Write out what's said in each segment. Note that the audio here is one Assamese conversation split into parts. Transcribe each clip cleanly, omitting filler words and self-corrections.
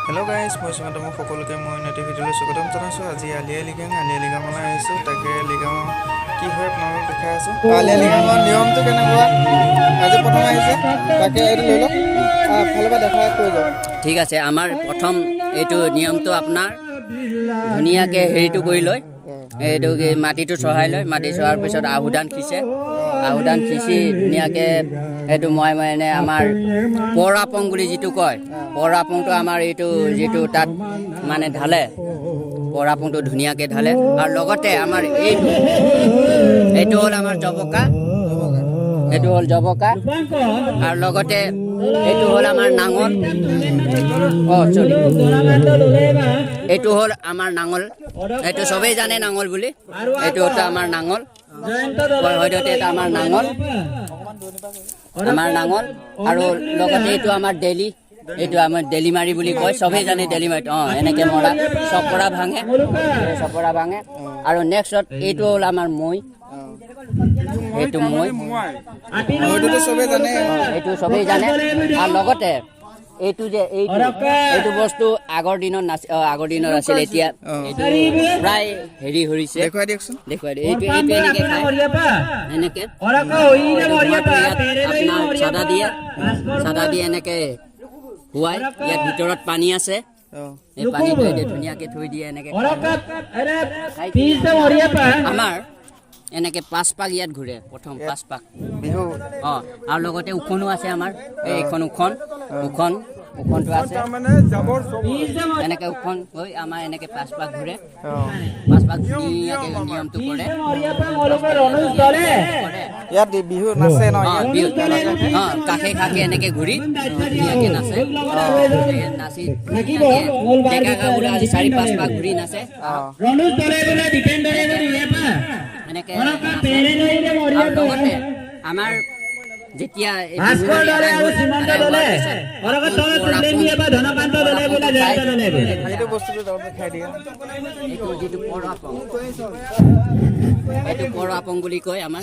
हेलो गाइस মই তোমাক সকলোকে মই নেটি ভিডিঅ'লৈ স্বাগতম জনাইছো আজি আলিয়া লিগাঙলৈ আহিছো তাকে লিগাং কি হয় আপোনালোকক দেখাই আছো আলিয়া লিগাঙৰ নিয়মটো কেনেকুৱা আজি প্ৰথম আহিছে তাকে এইটো লৈ লওক ফালবা দেখাই কৈ যাওক ঠিক আছে আমাৰ প্ৰথম এইটো নিয়মটো আপোনাৰ ধুনিয়াকে হেৰিটো কৰি লয় এইটো মাটিটো চহাই লয় মাটি চহাৰ পিছত আহুদান খিচে আহুদান খিচি ধুনিয়াকে এইটো মই মানে আমাৰ পৰাপং বুলি যিটো কয় পৰাপংটো আমাৰ এইটো যিটো তাত মানে ঢালে পৰাপংটো ধুনিয়াকে ঢালে আৰু লগতে আমাৰ এইটো হ'ল আমাৰ জবকা এইটো হ'ল জবকা আৰু লগতে এইটো হ'ল আমাৰ নাঙল এইটো হ'ল আমাৰ নাঙল এইটো সবেই জানে নাঙল বুলি এইটো হ'ল আমাৰ নাঙল হয়তো এটা আমাৰ নাঙল আৰু লগতে এইটো আমাৰ ডেলি এইটো আমাৰ ডেলি মাৰি বুলি কয় সবেই জানে ডেলি মাৰি এনেকে মৰা চপৰা ভাঙে আৰু নেক্সট এইটো হ'ল আমাৰ মই এইটো মই এইটো সবেই জানে আৰু লগতে এইটো যে এইটো বস্তু আগৰ দিনত আছিল এতিয়া প্ৰায় হেৰি হৈছে দেখুৱাই এইটো এনেকে খায় এনেকে চাদা দিয়ে এনেকে শুৱাই ইয়াত ভিতৰত পানী আছে এই পানীটো ধুনীয়াকে থৈ দিয়ে এনেকে আমাৰ এনেকে 5 পাক ইয়াত ঘূৰে প্ৰথম 5 পাক বিহু আৰু লগতে উখনো আছে আমাৰ এইখন উখনটো আছে এনেকে উখন হৈ আমাৰ এনেকে 5 পাক ঘূৰে 5 পাক ধুনীয়াকে নিয়মটো কৰে ইয়াত বিহু নাচে ন বিহু কাষে এনেকে ঘূৰি ধুনীয়াকে নাচে নাচি ডেকা গাভৰু আজি 4-5 পাক ঘূৰি নাচে এনেকে লগতে আমাৰ যেতিয়া এইটো পৰাপং বুলি কয় আমাৰ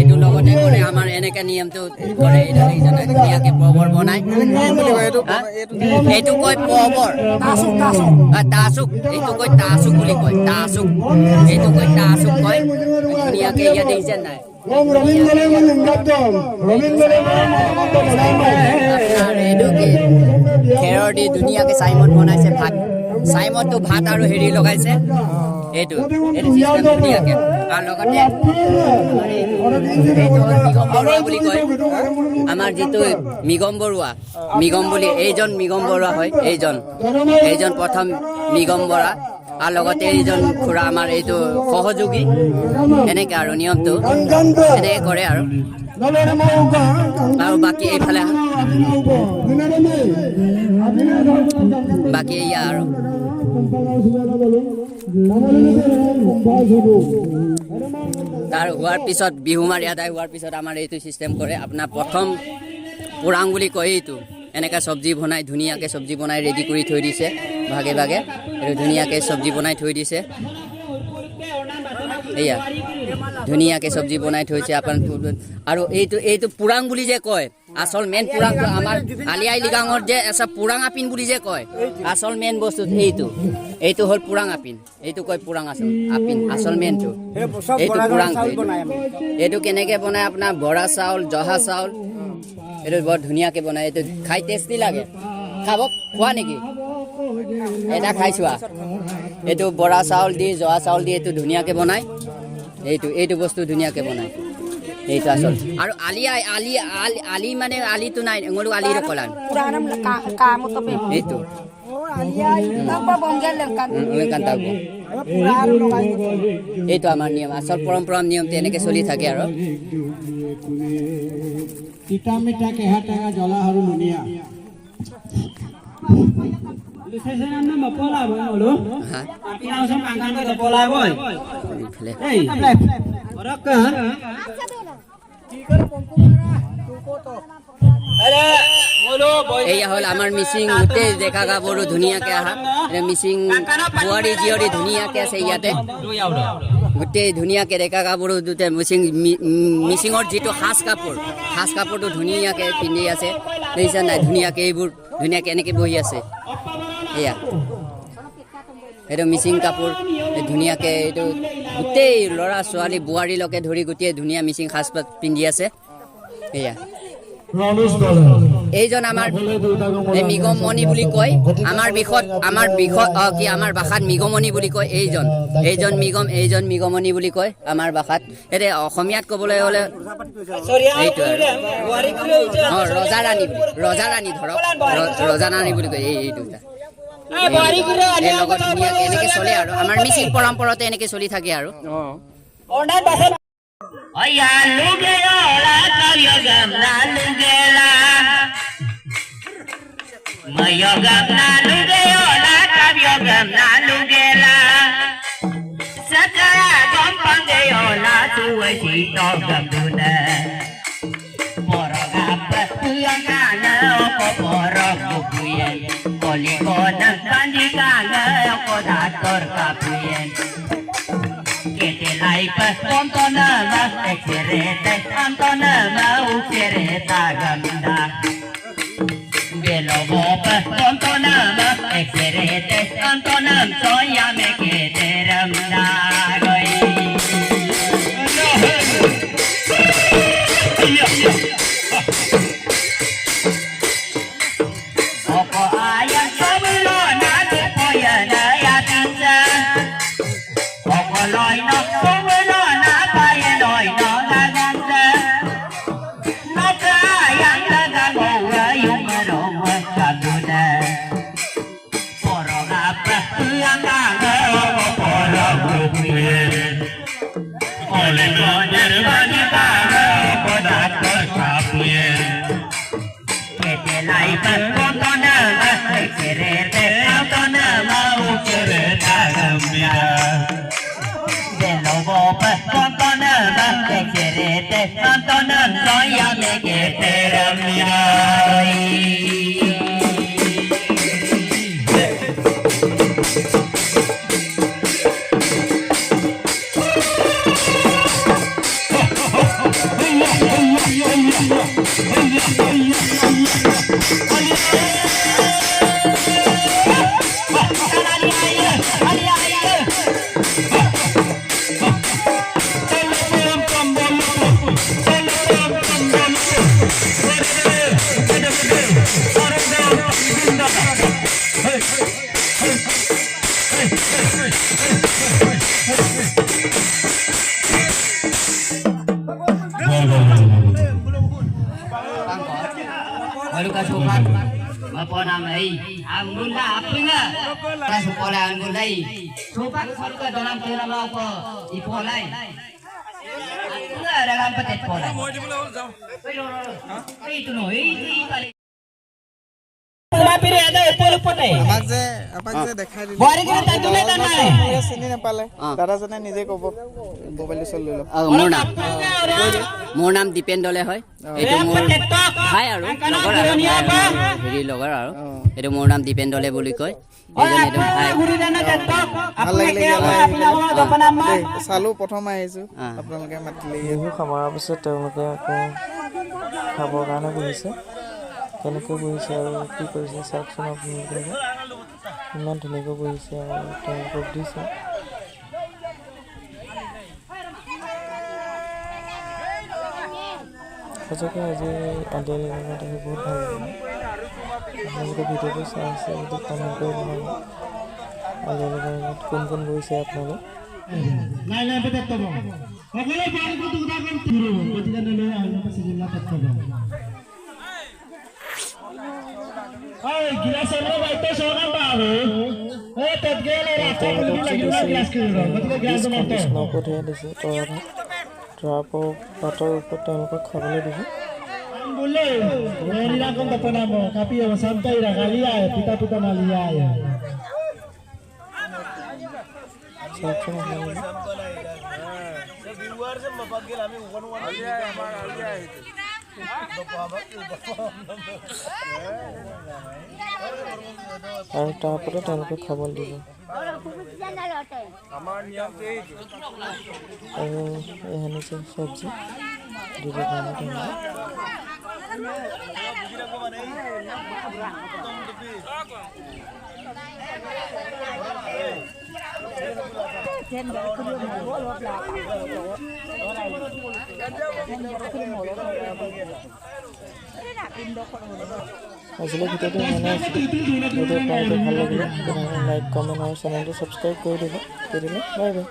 এইটো লগতে কৰে আমাৰ এনেকে নিয়মটো কৰে ধুনীয়াকে পবৰ বনাই এইটো কয় পবৰ তাচুক এইটো কয় তাচুক বুলি কয় এইটো কয় তাচুক কয় ধুনীয়াকে ইয়াত দেখিছে নাই খেৰৰ দি ধুনীয়াকে চাইমন বনাইছে চাইমনটো ভাত আৰু হেৰি লগাইছে এইটো ধুনীয়াকে আৰু লগতে মিগম্বৰুৱা বুলি কয় আমাৰ যিটো মিগম্বৰুৱা বুলি এইজন মিগম্বৰুৱা হয় এইজন প্ৰথম মিগম্বৰা আৰু লগতে এইজন খুৰা আমাৰ এইটো সহযোগী এনেকে আৰু নিয়মটো এনেকে কৰে আৰু বাকী এইফালে বাকী এয়া আৰু তাৰ হোৱাৰ পিছত বিহু মাৰি আদায় হোৱাৰ পিছত আমাৰ এইটো চিষ্টেম কৰে আপোনাৰ প্ৰথম পুৰাং বুলি কয় এইটো এনেকৈ চব্জি বনাই ধুনীয়াকৈ চব্জি বনাই ৰেডি কৰি থৈ দিছে ভাগে এইটো ধুনীয়াকৈ চব্জি বনাই থৈ দিছে এয়া ধুনীয়াকৈ চব্জি বনাই থৈছে আৰু এইটো পুৰাং বুলি যে কয় আচল মেইন পুৰাংটো আমাৰ আলি আই লিগাঙৰ যে আছে পুৰাং আপিন বুলি যে কয় আচল মেইন বস্তু এইটো হ'ল পুৰাং আপিন এইটো কয় পুৰাং আপিন আচল মেইনটো এইটো পুৰাং এইটো কেনেকৈ বনায় আপোনাৰ বৰা চাউল জহা চাউল এইটো বৰ ধুনীয়াকৈ বনায় এইটো খাই টেষ্টি লাগে খোৱা নেকি এটা খাই চোৱা এইটো বৰা চাউল দি জহা চাউল দি এইটো ধুনীয়াকৈ বনায় এইটো বস্তু ধুনীয়াকৈ বনায় এইটো আচল আৰু আলি মানে আলিটো নাই এঙলো আলিৰ কলান এইটো এইটো আমাৰ নিয়ম আচল পৰম্পৰা নিয়মটো এনেকৈ চলি থাকে আৰু তিতা মিঠা কেহা টেঙা জ্বলা আৰু নুনিয়া এয়া হ'ল আমাৰ মিচিং গোটেই ডেকা গাভৰু ধুনীয়াকৈ আহা মিচিং বোৱাৰী জীয়ৰী ধুনীয়াকৈ আছে ইয়াতে গোটেই ধুনীয়াকৈ ডেকা গাভৰু দুটা মিচিঙৰ যিটো সাজ কাপোৰটো ধুনীয়াকৈ পিন্ধি আছে দেখিছা নাই ধুনীয়াকৈ এইবোৰ ধুনীয়াকৈ এনেকৈ বহি আছে এয়া এইটো মিচিং কাপোৰ ধুনীয়াকৈ এইটো গোটেই ল'ৰা ছোৱালী বোৱাৰীলৈকে ধৰি গোটেই ধুনীয়া মিচিং সাজপাৰ পিন্ধি আছে এয়া এইজন আমাৰ মিগমণি বুলি কয় আমাৰ ভাষাত মিগমণি বুলি কয় এইজন মিগমণি বুলি কয় আমাৰ ভাষাত এতিয়া অসমীয়াত ক'বলৈ হ'লে এইটো আৰু ৰজা ৰাণী ধৰক ৰজা ৰাণী বুলি কয় এই দুটা এই লগত ধুনীয়াকৈ এনেকৈ চলে আৰু আমাৰ মিচিং পৰম্পৰাতে এনেকৈ চলি থাকে আৰু Oya lugeola kayogam na lugela Mayogam na lugeola kayogam na lugela Sakara gompang geola tuwe sito gabuna Porogapa tuyangana oko porog kukuyen Koliko ng bandikana oko dator kapuyen Kete laipa kontonama ekserete antonama uksereta gamda Belo bopa kontonama ekserete antonam soya mekete ramda goi Oko ayang kabulo na tupoya na yatinsa Loi no como no na paye loi no na ganda no kayang laga gowa yung aroma kabuda poro apa yang naga poro bukuye ole goner bani kaga podat kapuye kete lai pat kontona ekserete kontona mau cerita gambira Bopa kontonama ekserete kontonan soya mekete ramirai Baru kasukan apa namai anggula apinga kasukola anggulai sopak saluka dalam tirama apa ipolai anggula dalam petet polai itu no ini kali আমাক যে দেখাই দিলে চিনি নাপালে দাদাজনে নিজে ক'ব মোবাইল লৈ লওক মোৰ নাম দীপেন দলে হয় এইটো মোৰ ভাই আৰু লগৰ আৰু এইটো মোৰ নাম দীপেন দলে বুলি কয় ভাল লাগিলে চালো প্ৰথম আহিছো আপোনালোকে মাতিলে বিহু সমাৰোৱাৰ পিছত তেওঁলোকে আকৌ খাবৰ কাৰণে বহিছে কেনেকৈ বহিছে আৰু কি কৰিছে চাওকচোন আপোনালোকে ইমান ধুনীয়াকৈ বহিছে আৰু তেওঁলোকক দিছে সঁচাকৈ আজি আলিয়ালি গাঁৱত আহি বহুত ভাল লাগিলে আপোনালোকে ভিডিঅ'টো চাই আছে যদি কমেণ্ট কৰি জনাব আলিয়ালি গাঁৱত কোন কোন গৈছে আপোনালোক পঠিয়াই দিছে তৰাপৰ পাতৰ ওপৰত তেওঁলোকক খাবলৈ দিছে চাওকচোন আপোনালোকে আৰু তাৰ ওপৰতে তেওঁলোকে খাবলৈ দিব আৰু এই আনিছে চব্জি দিব কাৰণে তেওঁলোকে আজিলৈ ভিডিঅ'টো ইমানেই আছিল ভিডিঅ' আপোনালোকে ভাল লাগিলে লাইক কমেণ্ট আৰু চেনেলটো ছাবস্ক্ৰাইব কৰি দিব বাই বাই